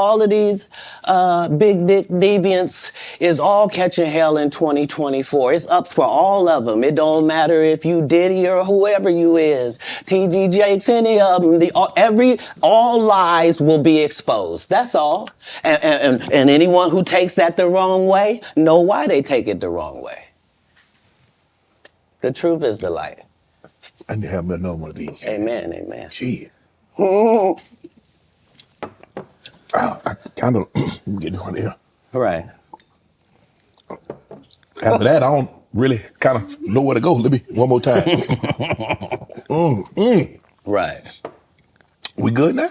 all of these big dick deviants is all catching hell in 2024. It's up for all of them. It don't matter if you Diddy or whoever you is, TG Jakes, any of them. All lies will be exposed. That's all. And anyone who takes that the wrong way, know why they take it the wrong way. The truth is the light. I need to have another one of these. Amen, amen. Shit. I kind of get one here. Right. After that, I don't really kind of know where to go. Let me, one more time. Right. We good now?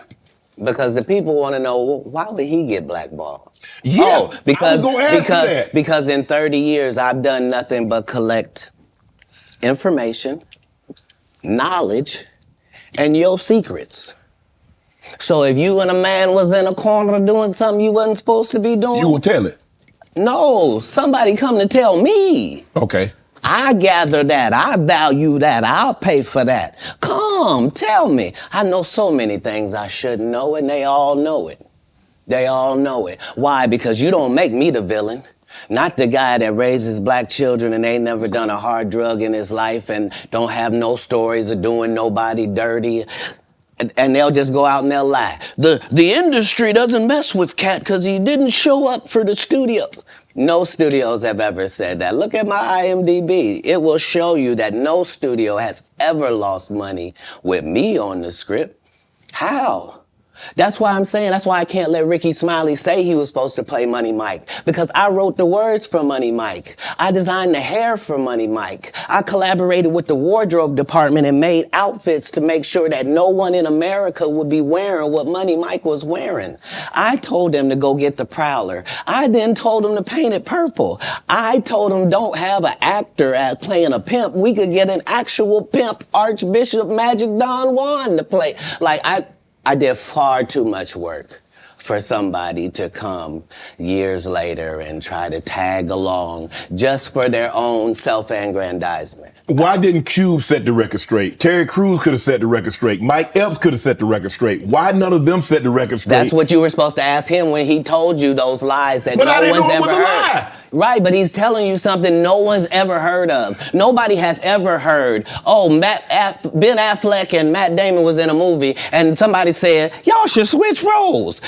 Because the people want to know, well, why would he get blackballed? Yeah, oh, because, I was gonna ask you that. Because in 30 years, I've done nothing but collect information, knowledge, and your secrets. So if you and a man was in a corner doing something you wasn't supposed to be doing... You will tell it? No, somebody come to tell me. Okay. I gather that, I value that, I'll pay for that. Come, tell me. I know so many things I shouldn't know, and they all know it. They all know it. Why? Because you don't make me the villain. Not the guy that raises black children and ain't never done a hard drug in his life and don't have no stories of doing nobody dirty. And they'll just go out and they'll lie. The industry doesn't mess with Katt because he didn't show up for the studio. No studios have ever said that. Look at my IMDb. It will show you that no studio has ever lost money with me on the script. How? That's why I'm saying, that's why I can't let Ricky Smiley say he was supposed to play Money Mike. Because I wrote the words for Money Mike. I designed the hair for Money Mike. I collaborated with the wardrobe department and made outfits to make sure that no one in America would be wearing what Money Mike was wearing. I told them to go get the Prowler. I then told them to paint it purple. I told them don't have an actor playing a pimp. We could get an actual pimp, Archbishop Magic Don Juan to play. Like, I did far too much work for somebody to come years later and try to tag along just for their own self-aggrandizement. Why didn't Cube set the record straight? Terry Crews could have set the record straight. Mike Epps could have set the record straight. Why none of them set the record straight? That's what you were supposed to ask him when he told you those lies that no one's ever heard. Lie. Right, but he's telling you something no one's ever heard of. Nobody has ever heard, oh, Ben Affleck and Matt Damon was in a movie and somebody said, y'all should switch roles.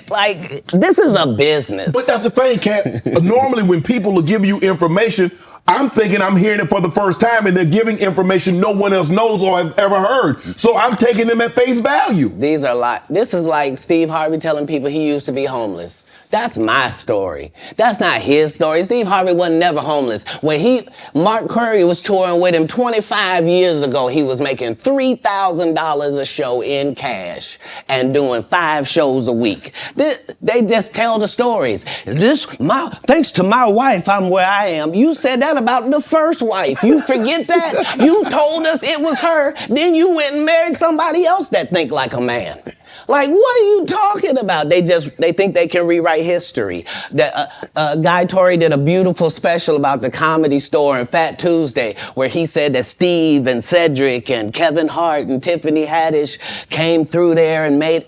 Like, this is a business. But that's the thing, Katt. Normally when people will give you information, I'm thinking I'm hearing it for the first time and they're giving information no one else knows or have ever heard. So I'm taking them at face value. These are like, this is like Steve Harvey telling people he used to be homeless. That's my story. That's not his story. Steve Harvey wasn't never homeless. When Mark Curry was touring with him 25 years ago, he was making $3,000 a show in cash and doing 5 shows a week. They just tell the stories. Thanks to my wife, I'm where I am. You said that about the first wife. You forget that? You told us it was her. Then you went and married somebody else that think like a man. Like, what are you talking about? They think they can rewrite history. Guy Torrey did a beautiful special about the Comedy Store and Fat Tuesday, where he said that Steve and Cedric and Kevin Hart and Tiffany Haddish came through there and made...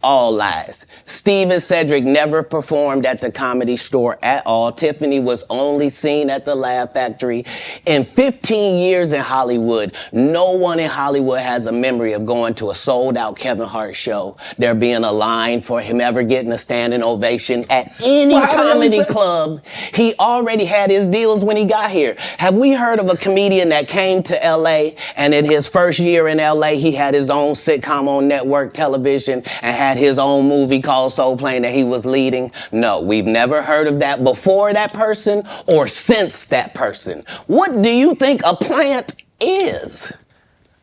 All lies. Steve and Cedric never performed at the Comedy Store at all. Tiffany was only seen at the Laugh Factory. In 15 years in Hollywood, no one in Hollywood has a memory of going to a sold-out Kevin Hart show, there being a line for him ever getting a standing ovation at any comedy club. He already had his deals when he got here. Have we heard of a comedian that came to L.A. and in his first year in L.A. he had his own sitcom on network television and had his own movie called Soul Plane that he was leading? No, we've never heard of that before that person or since that person. What do you think a plant is?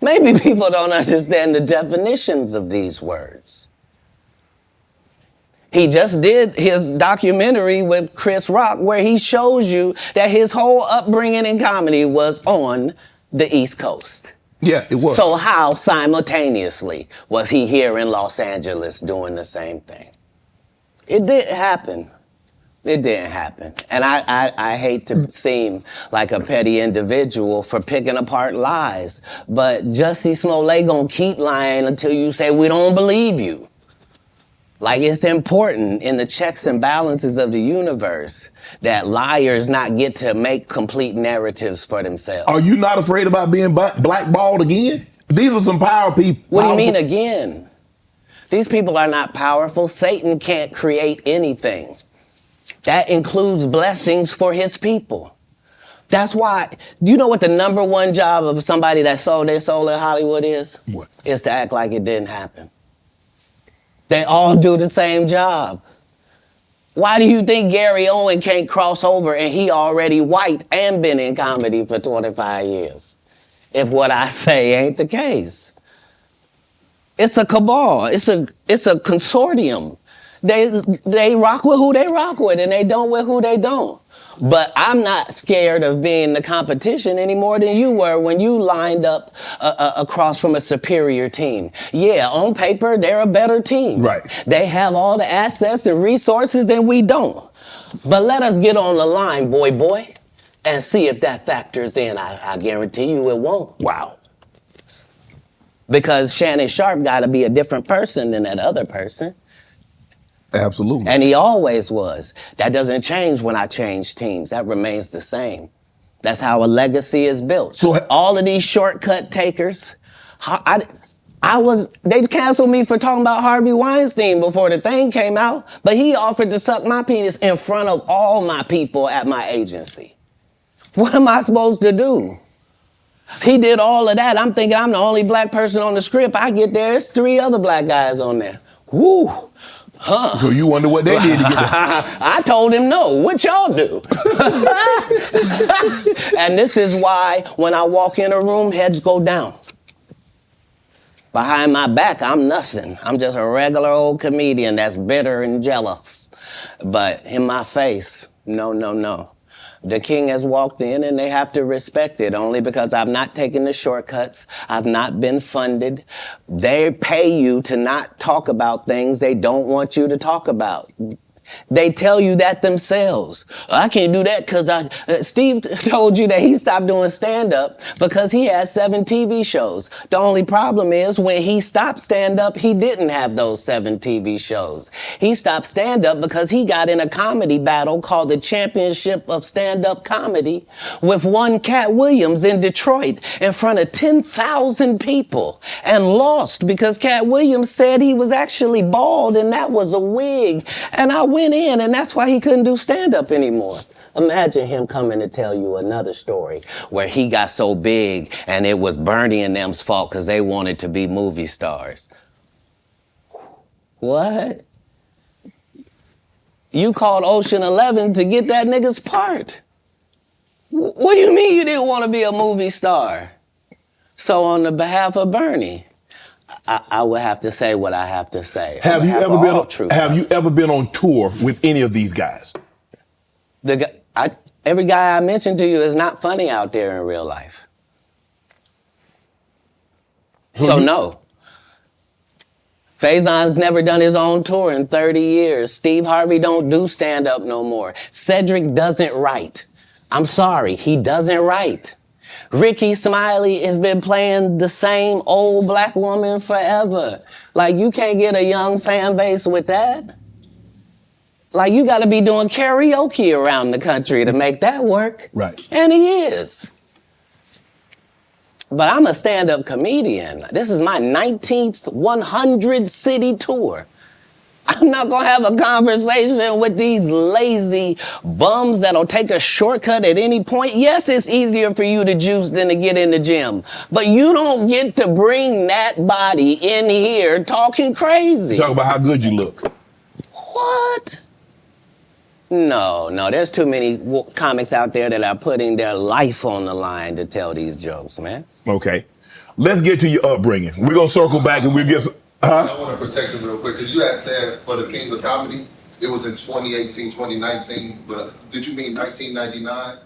Maybe people don't understand the definitions of these words. He just did his documentary with Chris Rock where he shows you that his whole upbringing in comedy was on the East Coast. Yeah, it was. So how simultaneously was he here in Los Angeles doing the same thing? It didn't happen. It didn't happen. And I hate to seem like a petty individual for picking apart lies, but Jussie Smollett gonna keep lying until you say we don't believe you. Like, it's important in the checks and balances of the universe that liars not get to make complete narratives for themselves. Are you not afraid about being blackballed again? These are some power people. What do you mean again? These people are not powerful. Satan can't create anything. That includes blessings for his people. That's why, you know what the number one job of somebody that sold their soul in Hollywood is? What? Is to act like it didn't happen. They all do the same job. Why do you think Gary Owen can't cross over and he already white and been in comedy for 25 years? If what I say ain't the case. It's a cabal. It's a consortium. They rock with who they rock with and they don't with who they don't. But I'm not scared of being the competition any more than you were when you lined up across from a superior team. Yeah, on paper, they're a better team. Right. They have all the assets and resources and we don't. But let us get on the line, boy, and see if that factors in. I guarantee you it won't. Wow. Because Shannon Sharpe got to be a different person than that other person. Absolutely. And he always was. That doesn't change when I change teams. That remains the same. That's how a legacy is built. So all of these shortcut takers, they canceled me for talking about Harvey Weinstein before the thing came out, but he offered to suck my penis in front of all my people at my agency. What am I supposed to do? He did all of that. I'm thinking I'm the only black person on the script. I get there, it's 3 other black guys on there. Woo. Huh. So you wonder what they did to get there? I told him no. What y'all do? And this is why when I walk in a room, heads go down. Behind my back, I'm nothing. I'm just a regular old comedian that's bitter and jealous. But in my face, no. The king has walked in and they have to respect it only because I've not taken the shortcuts. I've not been funded. They pay you to not talk about things they don't want you to talk about. They tell you that themselves. I can't do that because Steve told you that he stopped doing stand-up because he had 7 TV shows. The only problem is when he stopped stand-up, he didn't have those 7 TV shows. He stopped stand-up because he got in a comedy battle called the Championship of Stand-Up Comedy with one Katt Williams in Detroit in front of 10,000 people and lost because Katt Williams said he was actually bald and that was a wig. And I went in, and that's why he couldn't do stand-up anymore. Imagine him coming to tell you another story where he got so big and it was Bernie and them's fault because they wanted to be movie stars. What? You called Ocean 11 to get that nigga's part. What do you mean you didn't want to be a movie star? So on the behalf of Bernie, I would have to say what I have to say. Have you ever been on tour with any of these guys? Every guy I mentioned to you is not funny out there in real life. So no. Faison's never done his own tour in 30 years. Steve Harvey don't do stand-up no more. Cedric doesn't write. I'm sorry, he doesn't write. Ricky Smiley has been playing the same old black woman forever. Like, you can't get a young fan base with that. Like, you gotta be doing karaoke around the country to make that work. Right. And he is. But I'm a stand-up comedian. This is my 19th 100-city tour. I'm not gonna have a conversation with these lazy bums that'll take a shortcut at any point. Yes, it's easier for you to juice than to get in the gym, but you don't get to bring that body in here talking crazy. Talk about how good you look. What? No, there's too many comics out there that are putting their life on the line to tell these jokes, man. Okay. Let's get to your upbringing. We're gonna circle back and we'll get some, I want to protect him real quick because you had said for the Kings of Comedy, it was in 2018, 2019, but did you mean 1999?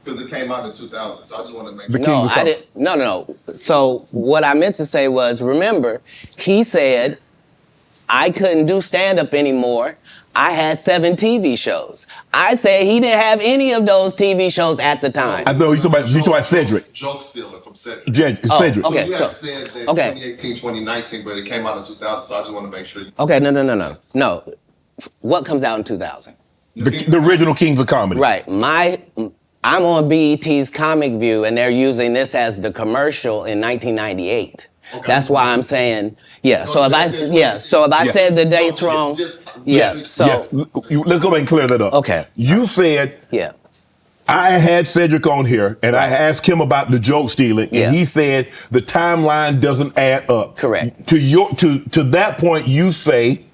Because it came out in 2000, so I just want to make sure. No. So what I meant to say was, remember, he said I couldn't do stand-up anymore. I had 7 TV shows. I said he didn't have any of those TV shows at the time. I know you talking about Cedric. Joke stealing from Cedric. Cedric. Okay, So you had said that 2018, 2019, but it came out in 2000, so I just want to make sure. Okay, no. What comes out in 2000? The original Kings of Comedy. Right. I'm on BET's Comic View, and they're using this as the commercial in 1998. Okay. That's why I'm saying, yeah. So if I said the dates wrong, So let's go back and clear that up. Okay. You said, I had Cedric on here, and I asked him about the joke stealing, and he said the timeline doesn't add up. Correct. To that point, you say.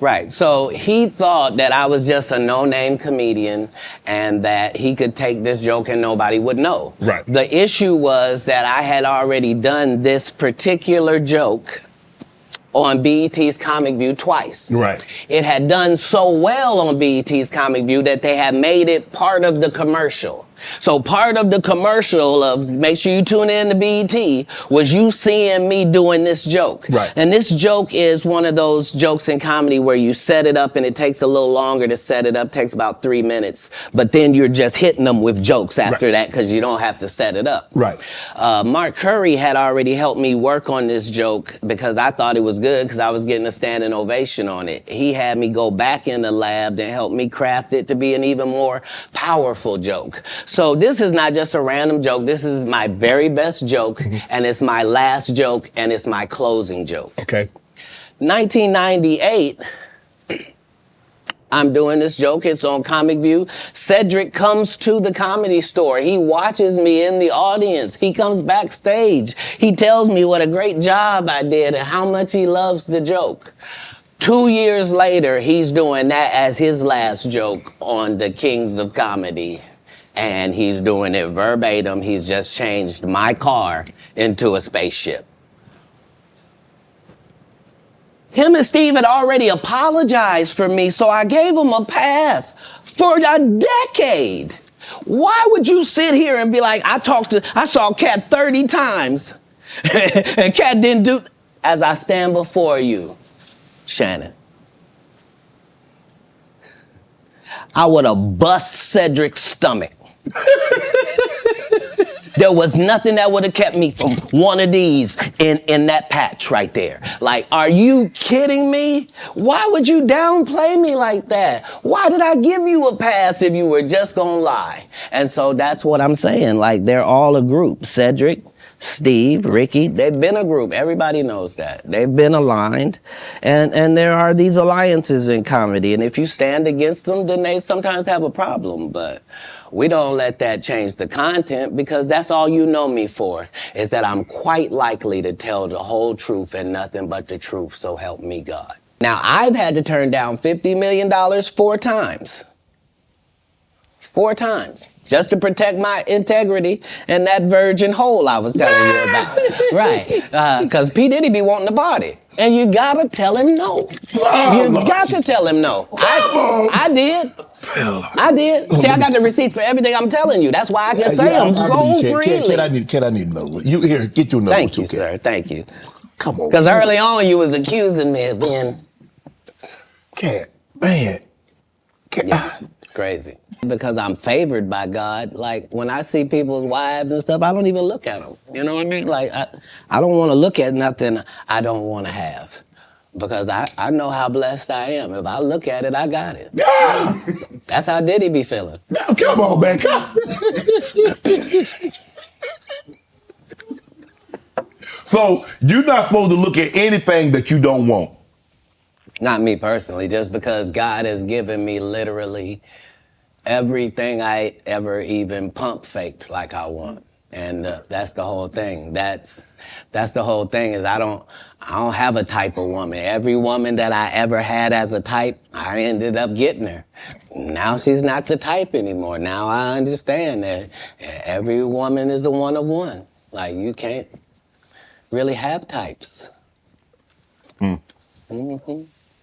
Right. So he thought that I was just a no-name comedian and that he could take this joke and nobody would know. Right. The issue was that I had already done this particular joke on BET's Comic View twice. Right. It had done so well on BET's Comic View that they had made it part of the commercial. So part of the commercial of make sure you tune in to BET was you seeing me doing this joke. Right. And this joke is one of those jokes in comedy where you set it up and it takes a little longer to set it up, takes about 3 minutes, but then you're just hitting them with jokes after that because you don't have to set it up. Right. Mark Curry had already helped me work on this joke because I thought it was good because I was getting a standing ovation on it. He had me go back in the lab and help me craft it to be an even more powerful joke. So this is not just a random joke. This is my very best joke, and it's my last joke, and it's my closing joke. Okay. 1998, I'm doing this joke. It's on Comic View. Cedric comes to the Comedy Store. He watches me in the audience. He comes backstage. He tells me what a great job I did and how much he loves the joke. 2 years later, he's doing that as his last joke on the Kings of Comedy. And he's doing it verbatim. He's just changed my car into a spaceship. Him and Steve had already apologized for me, so I gave him a pass for a decade. Why would you sit here and be like, I saw Katt 30 times, and Katt didn't do, as I stand before you, Shannon, I would have bust Cedric's stomach. There was nothing that would have kept me from one of these in that patch right there. Like, are you kidding me? Why would you downplay me like that? Why did I give you a pass if you were just gonna lie? And so that's what I'm saying. Like, they're all a group. Cedric, Steve, Ricky, they've been a group. Everybody knows that. They've been aligned. And there are these alliances in comedy. And if you stand against them, then they sometimes have a problem. But we don't let that change the content because that's all you know me for, is that I'm quite likely to tell the whole truth and nothing but the truth, so help me God. Now, I've had to turn down $50 million 4 times. 4 times. Just to protect my integrity and that virgin hole I was telling you about. Right. Because P. Diddy be wanting to party. And you gotta tell him no. You got to tell him no. I did. I did. See, I got the receipts for everything I'm telling you. That's why I can say them so freely. Katt, I need another one. You here, get your number. Thank you, sir. Thank you. Come on. Because early on you was accusing me of being... Katt, man. Yeah, it's crazy. Because I'm favored by God. Like, when I see people's wives and stuff, I don't even look at them. You know what I mean? Like, I don't want to look at nothing I don't want to have. Because I know how blessed I am. If I look at it, I got it. That's how Diddy be feeling. Come on, man. So, you're not supposed to look at anything that you don't want. Not me personally, just because God has given me literally everything I ever even pump faked like I want. And that's the whole thing. That's the whole thing, is I don't have a type of woman. Every woman that I ever had as a type, I ended up getting her. Now she's not the type anymore. Now I understand that every woman is a one of one. Like, you can't really have types. Mm-hmm.